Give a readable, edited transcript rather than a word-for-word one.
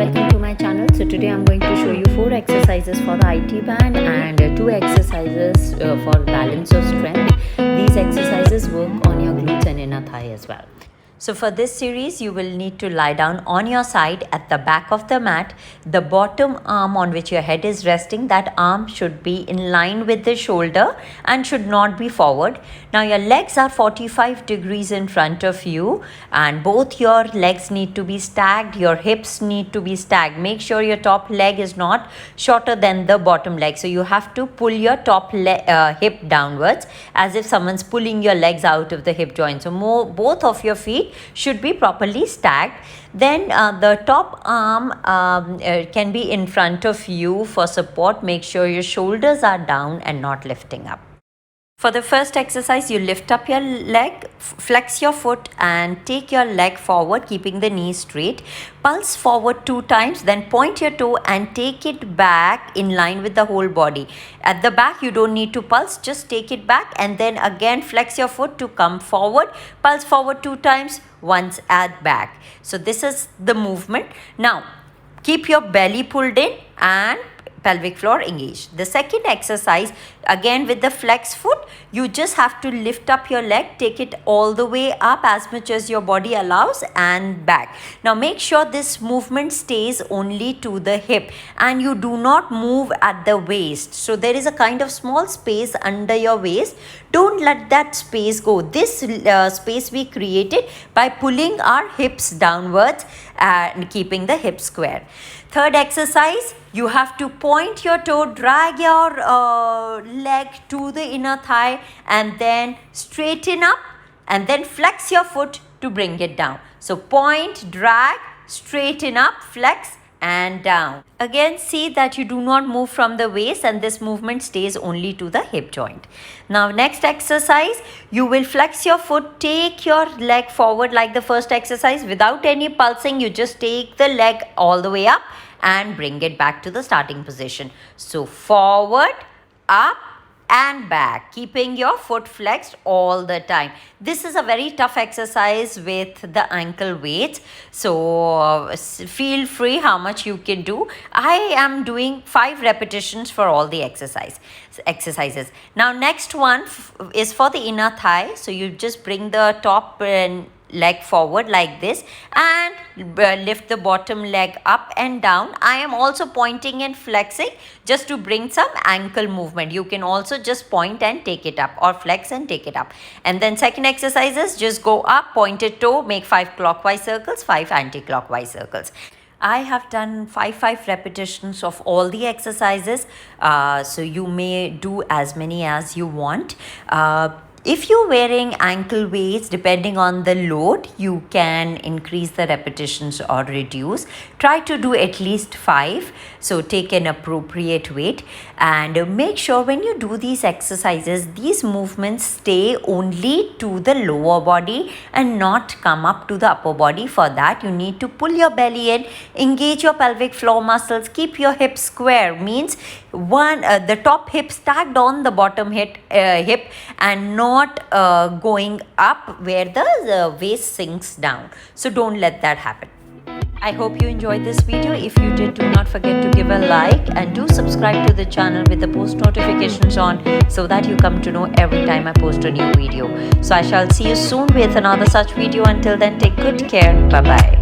welcome to my channel. So today I'm going to show you 4 exercises for the IT band and 2 exercises for balance of strength. These exercises work on your glutes and inner thigh as well. So for this series, you will need to lie down on your side at the back of the mat. The bottom arm on which your head is resting, that arm should be in line with the shoulder and should not be forward. Now your legs are 45 degrees in front of you and both your legs need to be stacked. Your hips need to be stacked. Make sure your top leg is not shorter than the bottom leg. So you have to pull your top hip downwards as if someone's pulling your legs out of the hip joint. So both of your feet should be properly stacked. Then the top arm can be in front of you for support. Make sure your shoulders are down and not lifting up. For the first exercise, you lift up your leg, flex your foot and take your leg forward, keeping the knee straight. Pulse forward 2 times, then point your toe and take it back in line with the whole body. At the back, you don't need to pulse, just take it back and then again flex your foot to come forward. Pulse forward 2 times, once at back. So this is the movement. Now, keep your belly pulled in and pelvic floor engaged. The second exercise, again with the flex foot, you just have to lift up your leg, take it all the way up as much as your body allows and back. Now make sure this movement stays only to the hip and you do not move at the waist. So there is a kind of small space under your waist. Don't let that space go. This space we created by pulling our hips downwards and keeping the hips square. Third exercise, you have to point your toe, drag your leg to the inner thigh and then straighten up and then flex your foot to bring it down. So point, drag, straighten up, flex and down. Again, see that you do not move from the waist and this movement stays only to the hip joint. Now next exercise, you will flex your foot, take your leg forward like the first exercise without any pulsing. You just take the leg all the way up and bring it back to the starting position. So forward, up and back, keeping your foot flexed all the time. This is a very tough exercise with the ankle weights. So feel free how much you can do. I am doing 5 repetitions for all the exercises. Now next one is for the inner thigh. So you just bring the top leg forward like this and lift the bottom leg up and down. I am also pointing and flexing just to bring some ankle movement. You can also just point and take it up or flex and take it up. And then second exercises, just go up, pointed toe, make 5 clockwise circles, 5 anti-clockwise circles. I have done 5 repetitions of all the exercises. So you may do as many as you want. If you're wearing ankle weights, depending on the load, you can increase the repetitions or reduce. Try to do at least 5. So take an appropriate weight and make sure when you do these exercises, these movements stay only to the lower body and not come up to the upper body. For that, you need to pull your belly in, engage your pelvic floor muscles, keep your hips square. Means the top hip stacked on the bottom hip and not going up where the waist sinks down. So don't let that happen. I hope you enjoyed this video. If you did, do not forget to give a like and do subscribe to the channel with the post notifications on so that you come to know every time I post a new video. So I shall see you soon with another such video. Until then, take good care. Bye bye.